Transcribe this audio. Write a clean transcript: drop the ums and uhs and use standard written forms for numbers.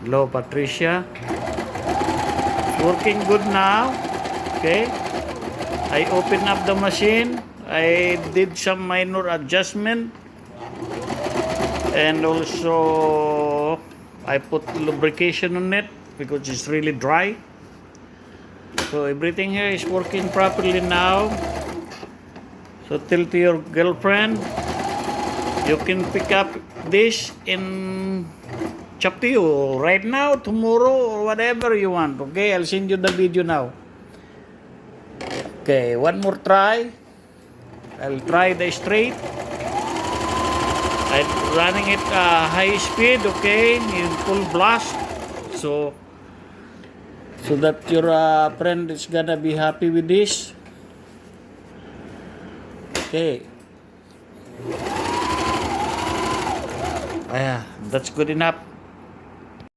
Hello, Patricia. Working good now. Okay. I open up the machine. I did some minor adjustment. And also, I put lubrication on it because it's really dry. So everything here is working properly now. So tell to your girlfriend, you can pick up this in, it's up to you, right now, tomorrow, or whatever you want. Okay, I'll send you the video now. Okay, one more try. I'll try the straight. I'm running it high speed, okay, in full blast. So that your friend is gonna be happy with this. Okay. That's good enough.